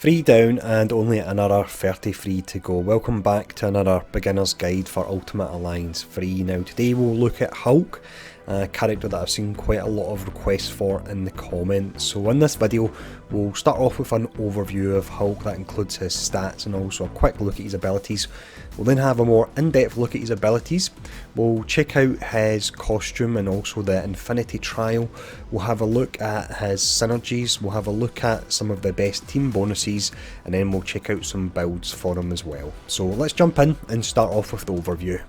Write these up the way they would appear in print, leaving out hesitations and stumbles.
3 down and only another 33 to go. Welcome back to another beginner's guide for Ultimate Alliance 3. Now today we'll look at Hulk, a character that I've seen quite a lot of requests for in the comments. So in this video we'll start off with an overview of Hulk that includes his stats and also a quick look at his abilities. We'll then have a more in-depth look at his abilities. We'll check out his costume and also the Infinity Trial. We'll have a look at his synergies. We'll have a look at some of the best team bonuses, and then we'll check out some builds for him as well. So let's jump in and start off with the overview.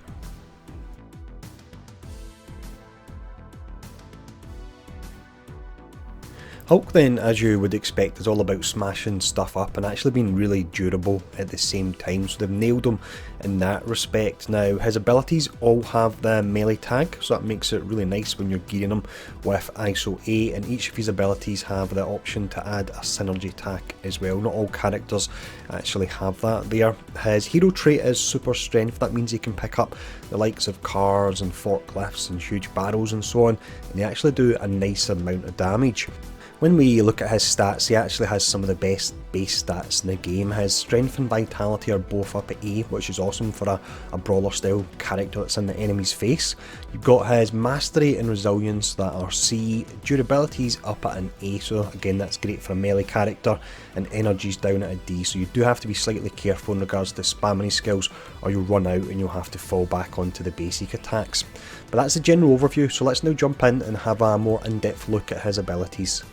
Hulk then, as you would expect, is all about smashing stuff up and actually being really durable at the same time, so they've nailed him in that respect. Now his abilities all have the melee tag, so that makes it really nice when you're gearing him with ISO 8, and each of his abilities have the option to add a synergy tag as well. Not all characters actually have that there. His hero trait is super strength. That means he can pick up the likes of cars and forklifts and huge barrels and so on, and they actually do a nice amount of damage. When we look at his stats, he actually has some of the best base stats in the game. His strength and vitality are both up at A, which is awesome for a brawler style character that's in the enemy's face. You've got his mastery and resilience that are C, durability's up at an A, so again that's great for a melee character, and energy's down at a D, so you do have to be slightly careful in regards to spamming his skills or you'll run out and you'll have to fall back onto the basic attacks. But that's the general overview, so let's now jump in and have a more in-depth look at his abilities.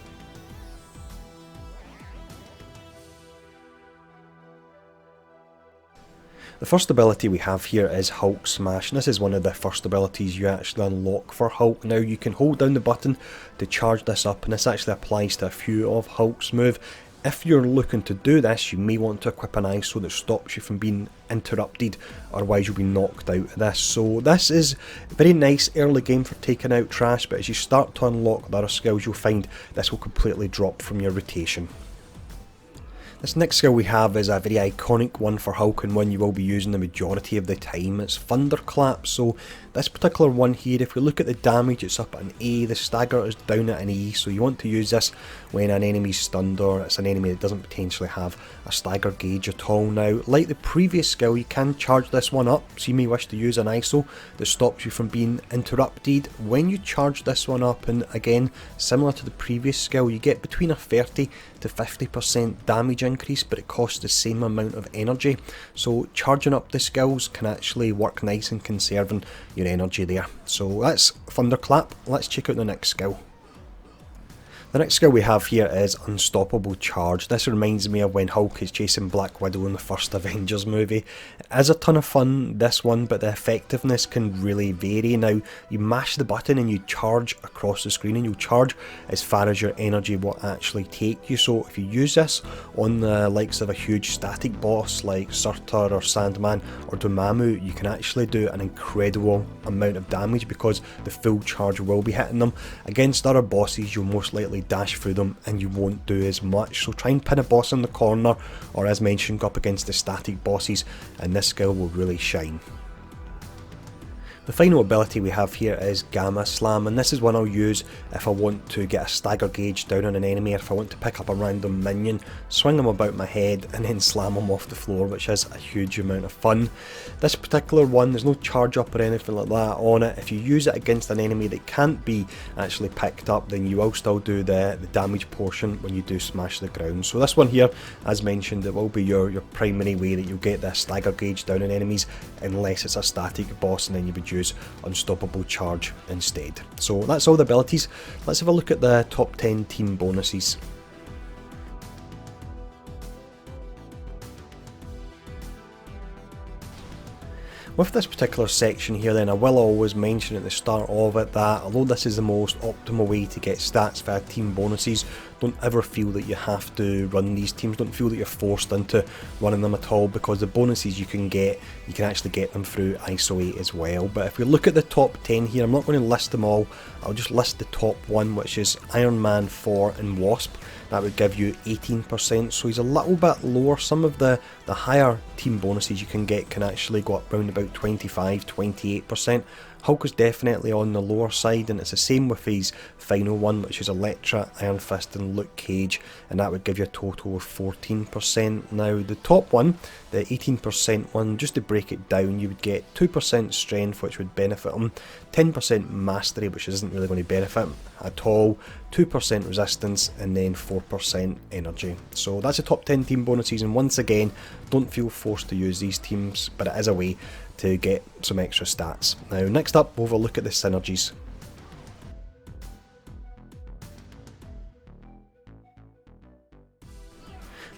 The first ability we have here is Hulk Smash, and this is one of the first abilities you actually unlock for Hulk. Now you can hold down the button to charge this up, and this actually applies to a few of Hulk's moves. If you're looking to do this, you may want to equip an ISO that stops you from being interrupted, otherwise you'll be knocked out of this. So this is very nice early game for taking out trash, but as you start to unlock the other skills you'll find this will completely drop from your rotation. This next skill we have is a very iconic one for Hulk and one you will be using the majority of the time. It's Thunderclap. So this particular one here, if we look at the damage, it's up at an A, the stagger is down at an E, so you want to use this when an enemy's stunned or it's an enemy that doesn't potentially have a stagger gauge at all. Now, like the previous skill, you can charge this one up, so you may wish to use an ISO that stops you from being interrupted. When you charge this one up, and again, similar to the previous skill, you get between a 30 to 50% damage increase, but it costs the same amount of energy. So charging up the skills can actually work nice in conserving your energy there. So that's Thunderclap. Let's check out the next skill. The next skill we have here is Unstoppable Charge. This reminds me of when Hulk is chasing Black Widow in the first Avengers movie. It is a ton of fun, this one, but the effectiveness can really vary. Now, you mash the button and you charge across the screen, and you'll charge as far as your energy will actually take you. So if you use this on the likes of a huge static boss like Surtur or Sandman or Dormammu, you can actually do an incredible amount of damage because the full charge will be hitting them. Against other bosses, you'll most likely dash through them and you won't do as much, so try and pin a boss in the corner, or as mentioned, go up against the static bosses and this skill will really shine. The final ability we have here is Gamma Slam, and this is one I'll use if I want to get a stagger gauge down on an enemy, or if I want to pick up a random minion, swing them about my head and then slam them off the floor, which is a huge amount of fun. This particular one, there's no charge up or anything like that on it. If you use it against an enemy that can't be actually picked up, then you will still do the damage portion when you do smash the ground. So this one here, as mentioned, it will be your primary way that you'll get the stagger gauge down on enemies, unless it's a static boss, and then you would use Unstoppable Charge instead. So that's all the abilities. Let's have a look at the top 10 team bonuses. With this particular section here then, I will always mention at the start of it that although this is the most optimal way to get stats via team bonuses, don't ever feel that you have to run these teams, don't feel that you're forced into running them at all, because the bonuses you can actually get them through ISO 8 as well. But if we look at the top 10 here, I'm not going to list them all, I'll just list the top one, which is Iron Man 4 and Wasp. That would give you 18%, so he's a little bit lower. Some of the higher team bonuses you can get can actually go up round about 25-28%. Hulk is definitely on the lower side, and it's the same with his final one, which is Elektra, Iron Fist and Luke Cage, and that would give you a total of 14%. Now the top one, the 18% one, just to break it down, you would get 2% strength, which would benefit him, 10% mastery, which isn't really going to benefit him at all, 2% resistance, and then 4% energy. So that's the top 10 team bonuses, and once again, don't feel forced to use these teams, but it is a way to get some extra stats. Now next up, we'll have a look at the synergies.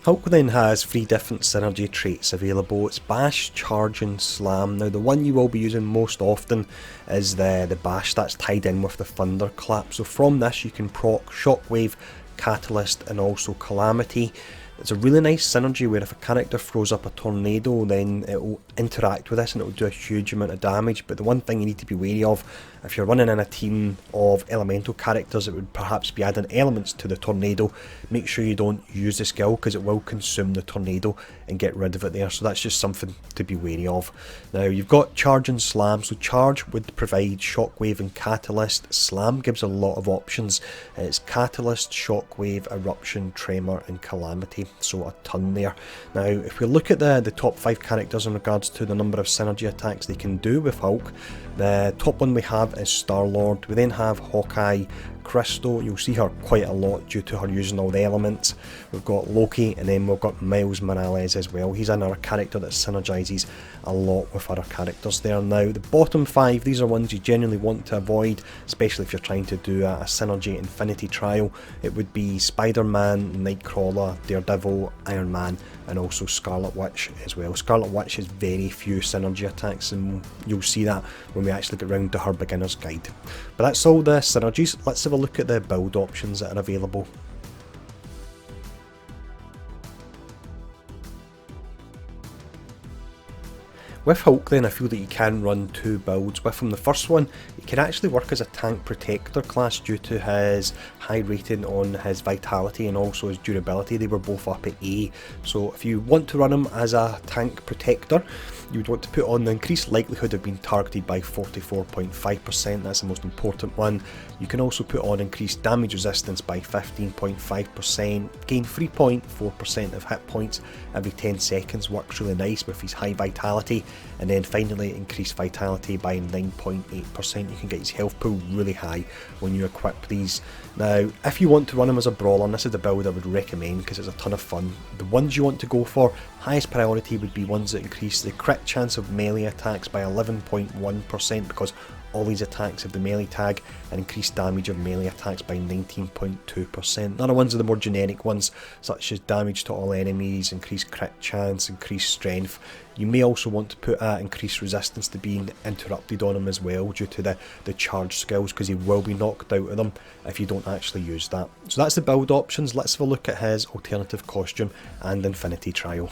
Hulk then has 3 different synergy traits available. It's Bash, Charge and Slam. Now the one you will be using most often is the Bash, that's tied in with the Thunderclap. So from this you can proc Shockwave, Catalyst and also Calamity. It's a really nice synergy where if a character throws up a tornado, then it will interact with this and it will do a huge amount of damage. But the one thing you need to be wary of, if you're running in a team of elemental characters, it would perhaps be adding elements to the tornado. Make sure you don't use the skill because it will consume the tornado and get rid of it there. So that's just something to be wary of. Now you've got Charge and Slam. So Charge would provide Shockwave and Catalyst. Slam gives a lot of options. It's Catalyst, Shockwave, Eruption, Tremor and Calamity. So a ton there. Now if we look at the top 5 characters in regards to the number of synergy attacks they can do with Hulk, the top one we have is Star-Lord. We then have Hawkeye, Crystal, you'll see her quite a lot due to her using all the elements. We've got Loki, and then we've got Miles Morales as well. He's another character that synergizes a lot with other characters there. Now the bottom 5, these are ones you generally want to avoid, especially if you're trying to do a synergy infinity trial. It would be Spider-Man, Nightcrawler, Daredevil, Iron Man and also Scarlet Witch as well. Scarlet Witch has very few synergy attacks, and you'll see that when we actually get round to her beginner's guide. But that's all the synergies. Let's have a look at the build options that are available. With Hulk then, I feel that you can run 2 builds with him. The first one, he can actually work as a tank protector class due to his high rating on his vitality and also his durability. They were both up at A. So if you want to run him as a tank protector, you would want to put on the increased likelihood of being targeted by 44.5%, that's the most important one. You can also put on increased damage resistance by 15.5%, gain 3.4% of hit points every 10 seconds, works really nice with his high vitality, and then finally increased vitality by 9.8%. You can get his health pool really high when you equip these. Now if you want to run him as a brawler, and this is the build I would recommend because it's a ton of fun, the ones you want to go for, highest priority would be ones that increase the crit chance of melee attacks by 11.1% because all these attacks have the melee tag, and increased damage of melee attacks by 19.2%. The other ones are the more generic ones, such as damage to all enemies, increased crit chance, increased strength. You may also want to put increased resistance to being interrupted on him as well due to the charge skills, because he will be knocked out of them if you don't actually use that. So that's the build options. Let's have a look at his alternative costume and infinity trial.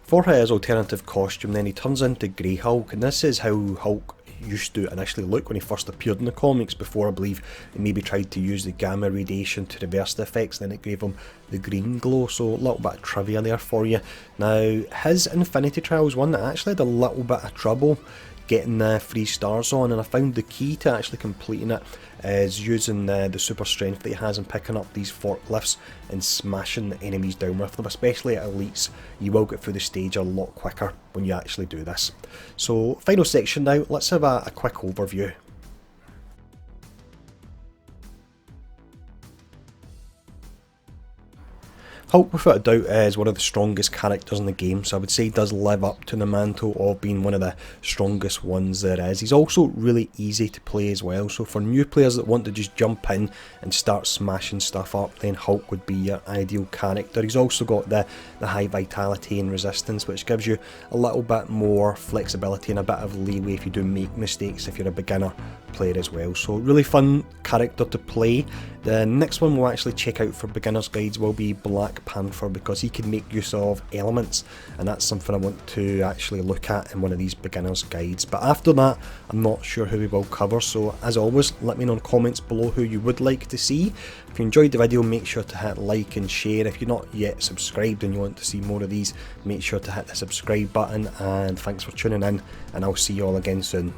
For his alternative costume then, he turns into Grey Hulk, and this is how Hulk used to initially look when he first appeared in the comics, before I believe he maybe tried to use the gamma radiation to reverse the effects, then it gave him the green glow. So a little bit of trivia there for you. Now his infinity trial is one that I actually had a little bit of trouble getting the 3 stars on, and I found the key to actually completing it is using the super strength that he has and picking up these forklifts and smashing the enemies down with them, especially at elites. You will get through the stage a lot quicker when you actually do this. So final section now, let's have a quick overview. Hulk without a doubt is one of the strongest characters in the game, so I would say he does live up to the mantle of being one of the strongest ones there is. He's also really easy to play as well, so for new players that want to just jump in and start smashing stuff up, then Hulk would be your ideal character. He's also got the high vitality and resistance, which gives you a little bit more flexibility and a bit of leeway if you do make mistakes if you're a beginner player as well. So really fun character to play. The next one we'll actually check out for beginners guides will be Black Panther, because he can make use of elements, and that's something I want to actually look at in one of these beginners guides. But after that, I'm not sure who we will cover, so as always, let me know in the comments below who you would like to see. If you enjoyed the video, make sure to hit like and share. If you're not yet subscribed and you want to see more of these, make sure to hit the subscribe button, and thanks for tuning in, and I'll see you all again soon.